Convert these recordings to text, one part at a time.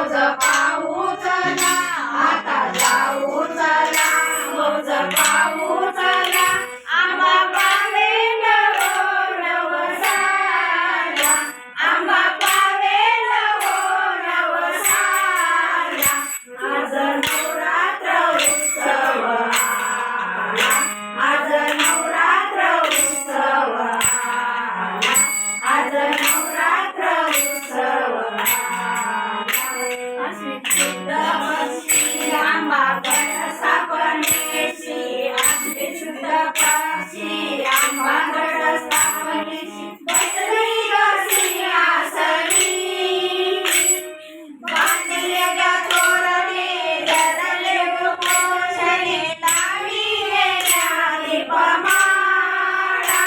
मौज पाहू चला, आता जाऊ चला, मौज पाहू चला, आंबा पावेल हो नवसाला, आंबा पावेल हो नवसाला, आज नवरात्र उत्सव आला, आज नवरात्र उत्सव आला, आज नवरात्र उत्सव शुद्ध आंबा गणसा गणेशी, आंबे शुद्ध पक्षी आंबा गणसा गणेशी, बसली ग सिंहासनी, बांधले ग तोरणे, धरले ग पोषणे, लाविले ग दीपमाळा,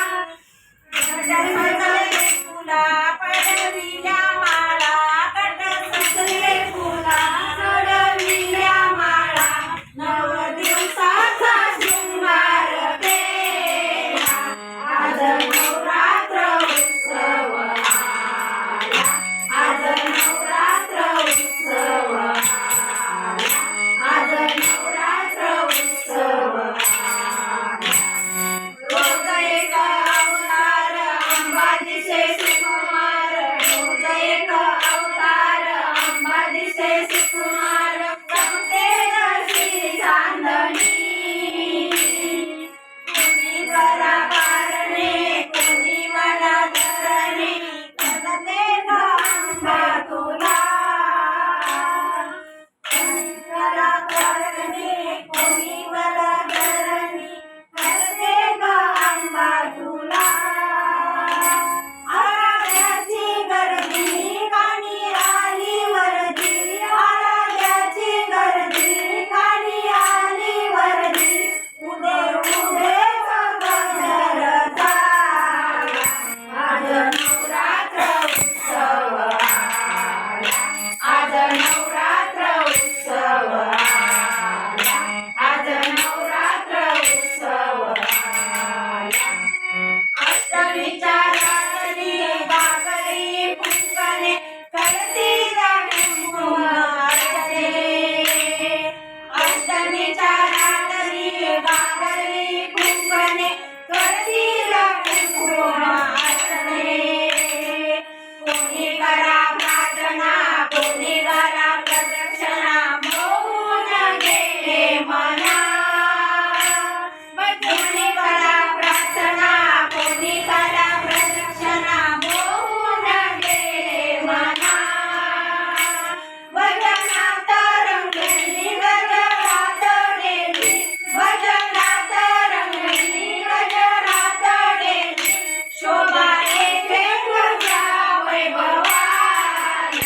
सजले फुला पडविल्या माळा, सजले फुला चढविल्या माळा, 9 दिवसाचा शृंगार केला, आज नवरात्र उत्सव आला, आज नवरात्र उत्सव आला, आज नवरात्र उत्सव आला, रोज एक अवतार अंबा दिसे सुकुमार, रोज एक अवतार अंबा दिसे सुकुमार, जमते जशी चांदणी, कोणी करा कारणे, कोणी मला धरणे, करते ग अंबा तुला, कोणी करा कारणे, कोणी मला धरणे, करते ग अंबा तुला, आराध्याची गर्दी कानी आली वर्दी, आराध्याची गर्दी कानी आली वर्दी, उदे उदे गजर झाला, आज नवरात्र उत्सव आला, आज नवरात्र उत्सव आला, आज नवरात्र उत्सव आला, अष्टमीच्या रात्री गागरी फुंकणे, करती जाणे कुंभारणे, अष्टमीच्या रात्री गागरी फुंकणे, करती जाणे कुंभारणे, कोणी करा प्रार्थना, कोणी करा प्रदक्षिणा, मोहून गेले मना, कोणी करा प्रार्थना, कोणी करा प्रदक्षिणा, मोहून गेले मना, भजनात रंगली गजरात गेली, भजनात रंगली गजरात गेली, शोभा येते तुझ्या वैभवाला,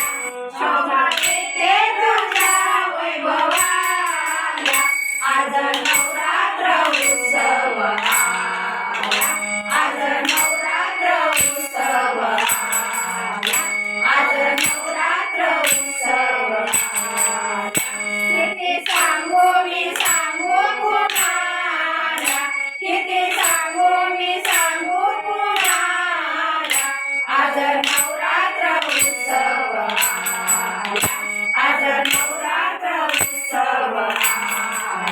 शोभा येते तुझ्या वैभवाला, आज नवरात्र उत्सव आला, आज नवरात्र उत्सव आला, आज नवरात्र उत्सव आला, किती सांगू मी सांगू कुणाला, किती सांगू मी सांगू कुणाला, आज नवरात्र उत्सव आला, आज नवरात्र उत्सव आला.